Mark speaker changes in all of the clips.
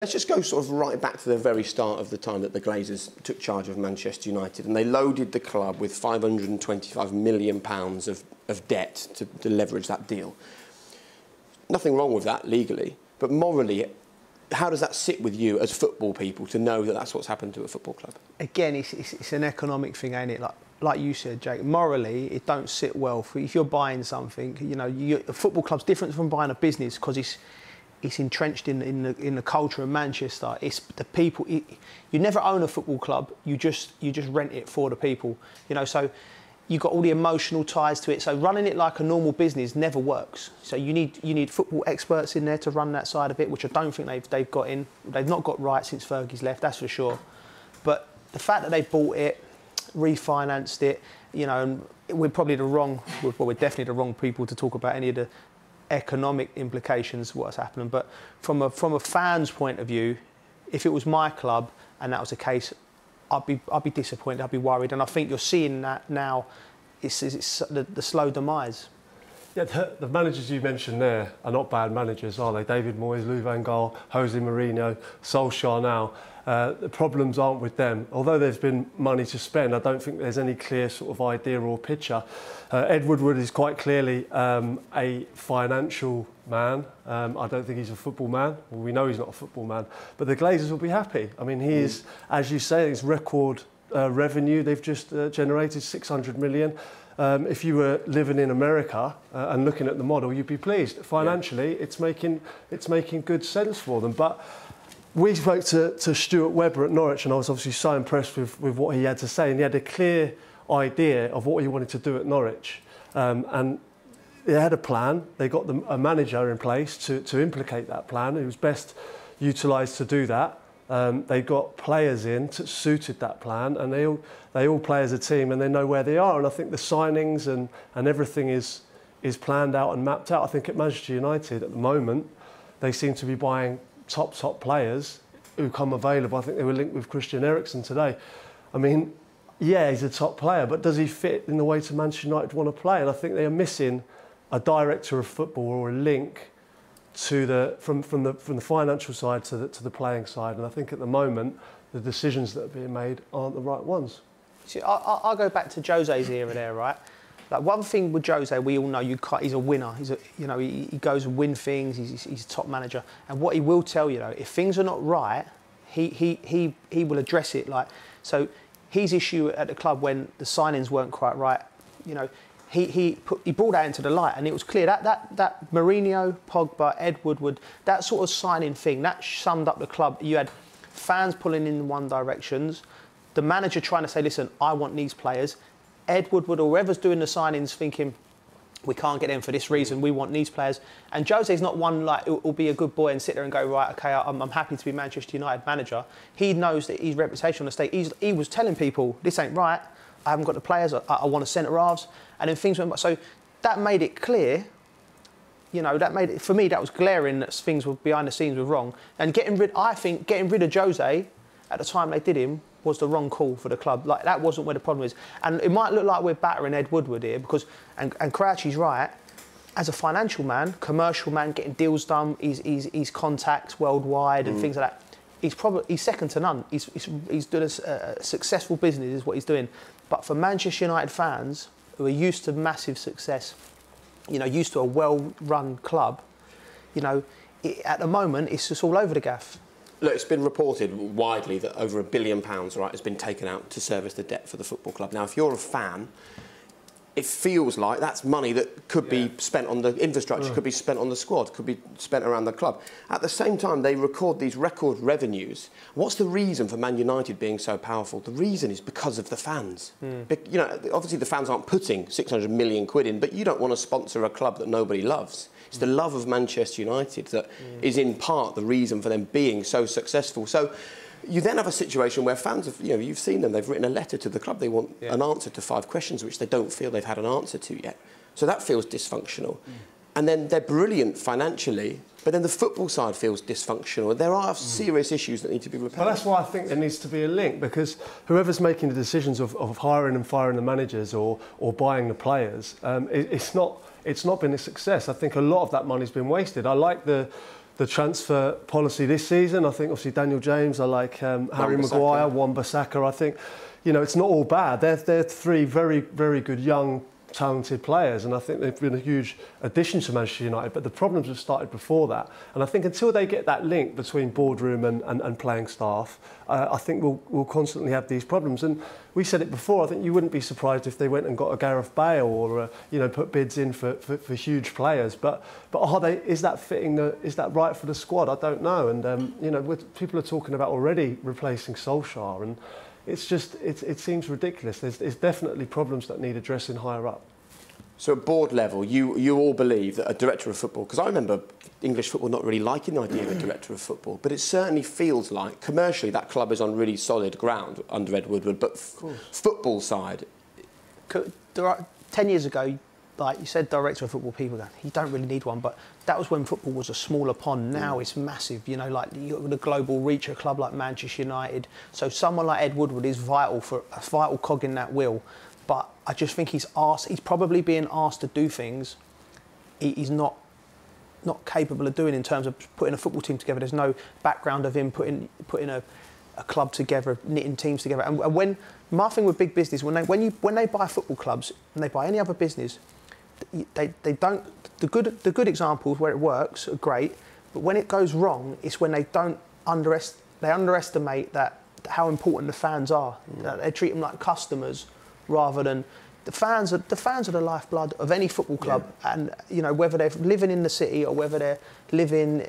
Speaker 1: Let's just go sort of right back to the very start of the time that the Glazers took charge of Manchester United, and they loaded the club with £525 million of debt to leverage that deal. Nothing wrong with that legally, but morally, how does that sit with you as football people to know that that's what's happened to a football club?
Speaker 2: Again, it's an economic thing, ain't it? Like you said, Jake, morally, it don't sit well. If you're buying something, you know, a football club's different from buying a business because it's entrenched in the culture of Manchester. It's the people. You never own a football club. You just rent it for the people. You know, so you've got all the emotional ties to it. So running it like a normal business never works. So you need football experts in there to run that side of it, which I don't think they've got in. They've not got right since Fergie's left, that's for sure. But the fact that they bought it, refinanced it, you know, and we're probably we're definitely the wrong people to talk about any of the economic implications of what's happening. But from a fan's point of view, if it was my club and that was the case, I'd be disappointed, I'd be worried, and I think you're seeing that now. It's the slow demise.
Speaker 3: Yeah, the managers you mentioned there are not bad managers, are they? David Moyes, Louis van Gaal, Jose Mourinho, Solskjaer now. The problems aren't with them. Although there's been money to spend, I don't think there's any clear sort of idea or picture. Ed Woodward is quite clearly a financial man. I don't think he's a football man. Well, we know he's not a football man. But the Glazers will be happy. I mean, he is, as you say, his record revenue. They've just generated 600 million. If you were living in America and looking at the model, you'd be pleased. Financially, it's making good sense for them. But we spoke to Stuart Webber at Norwich, and I was obviously so impressed with what he had to say, and he had a clear idea of what he wanted to do at Norwich. And they had a plan. They got a manager in place to implicate that plan. He was best utilised to do that. They got players in that suited that plan, and they all play as a team, and they know where they are. And I think the signings and everything is planned out and mapped out. I think at Manchester United at the moment, they seem to be buying top players who come available. I think they were linked with Christian Eriksen today. I mean, yeah, he's a top player, but does he fit in the way to Manchester United want to play? And I think they are missing a director of football or a link to from the financial side to the playing side. And I think at the moment, the decisions that are being made aren't the right ones.
Speaker 2: See, I'll go back to Jose's era there, right? Like, one thing with Jose, we all know he's a winner. He goes and win things. He's a top manager. And what he will tell you, though, if things are not right, he will address it. Like, so his issue at the club when the signings weren't quite right, you know, he brought that into the light, and it was clear that Mourinho, Pogba, Ed Woodward, that sort of signing thing, that summed up the club. You had fans pulling in one directions, the manager trying to say, listen, I want these players. Ed Woodward or whoever's doing the signings thinking, we can't get them for this reason, we want these players. And Jose's not one like who'll be a good boy and sit there and go, right, okay, I'm happy to be Manchester United manager. He knows that his reputation on the stage, he was telling people, this ain't right, I haven't got the players, I want a centre-halves. And then things went, so that made it clear, you know, that made it, for me, that was glaring that things were behind the scenes were wrong. And I think getting rid of Jose at the time they did him was the wrong call for the club. Like, that wasn't where the problem is. And it might look like we're battering Ed Woodward here because, and Crouchy's right, as a financial man, commercial man, getting deals done, he's contacts worldwide and things like that. He's second to none. He's doing a successful business is what he's doing. But for Manchester United fans who are used to massive success, you know, used to a well-run club, you know, at the moment it's just all over the gaff.
Speaker 1: Look, it's been reported widely that over £1 billion, right, has been taken out to service the debt for the football club. Now, if you're a fan, it feels like that's money that could be spent on the infrastructure, could be spent on the squad, could be spent around the club. At the same time, they record these record revenues. What's the reason for Man United being so powerful? The reason is because of the fans. You know, obviously the fans aren't putting 600 million quid in, but you don't want to sponsor a club that nobody loves. It's the love of Manchester United that is in part the reason for them being so successful. So you then have a situation where fans have, you know, you've seen them, they've written a letter to the club, they want an answer to 5 questions which they don't feel they've had an answer to yet. So that feels dysfunctional. And then they're brilliant financially, but then the football side feels dysfunctional. There are serious issues that need to be repaired.
Speaker 3: Well, that's why I think there needs to be a link, because whoever's making the decisions of hiring and firing the managers or buying the players, it's not been a success. I think a lot of that money's been wasted. I like the the transfer policy this season. I think obviously Daniel James, I like Harry Maguire, Wan-Bissaka. I think, you know, it's not all bad. They're three very, very good young, talented players, and I think they've been a huge addition to Manchester United, but the problems have started before that. And I think until they get that link between boardroom and playing staff, I think we'll constantly have these problems. And we said it before, I think you wouldn't be surprised if they went and got a Gareth Bale or you know, put bids in for huge players, but are they, is that right for the squad? I don't know. And you know, people are talking about already replacing Solskjaer, and it's just, it seems ridiculous. There's definitely problems that need addressing higher up.
Speaker 1: So at board level, you all believe that a director of football, because I remember English football not really liking the idea of a director of football, but it certainly feels like commercially that club is on really solid ground under Ed Woodward, but football side.
Speaker 2: 10 years ago, like you said, director of football, people go, you don't really need one, but that was when football was a smaller pond. Now it's massive, you know, like you've got the global reach, a club like Manchester United. So someone like Ed Woodward is vital, for a vital cog in that wheel. But I just think he's probably being asked to do things he's not capable of doing in terms of putting a football team together. There's no background of him putting a club together, knitting teams together. And when my thing with big business, when they buy football clubs and they buy any other business, they don't. The good examples where it works are great, but when it goes wrong, it's when they underestimate that how important the fans are. That they treat them like customers rather than the fans are the lifeblood of any football club. Yeah. And you know, whether they're living in the city or whether they're living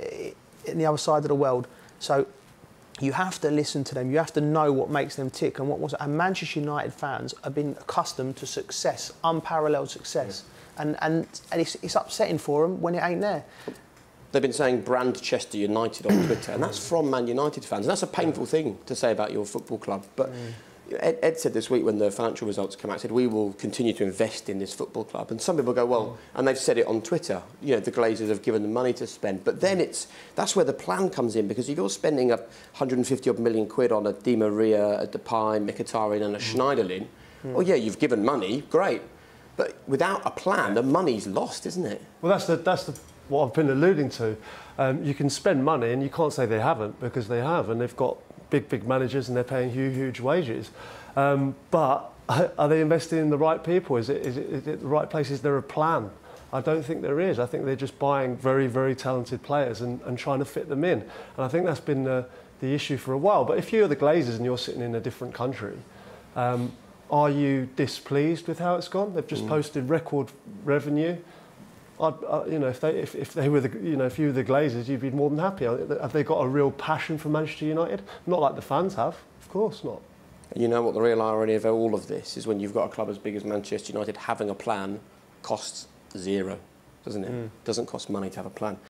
Speaker 2: in the other side of the world. So you have to listen to them. You have to know what makes them tick and and Manchester United fans have been accustomed to success, unparalleled success. Yeah. And it's upsetting for them when it ain't there.
Speaker 1: They've been saying brand Chester United on Twitter, and that's from Man United fans. And that's a painful thing to say about your football club. But Ed said this week when the financial results came out, he said, we will continue to invest in this football club. And some people go, well, and they've said it on Twitter, you know, the Glazers have given them money to spend. But then that's where the plan comes in, because if you're spending 150 odd million quid on a Di Maria, a Depay, Mkhitaryan and a Schneiderlin, well, yeah, you've given money, great. But without a plan, the money's lost, isn't it? Well,
Speaker 3: that's what I've been alluding to. You can spend money, and you can't say they haven't, because they have, and they've got big managers, and they're paying huge wages. But are they investing in the right people? Is it the right place? Is there a plan? I don't think there is. I think they're just buying very talented players and trying to fit them in. And I think that's been the issue for a while. But if you're the Glazers and you're sitting in a different country, are you displeased with how it's gone? They've just posted record revenue. You know, if they were if you were the Glazers, you'd be more than happy. Have they got a real passion for Manchester United? Not like the fans have, of course not.
Speaker 1: You know what the real irony of all of this is? When you've got a club as big as Manchester United, having a plan costs zero, doesn't it? Doesn't cost money to have a plan.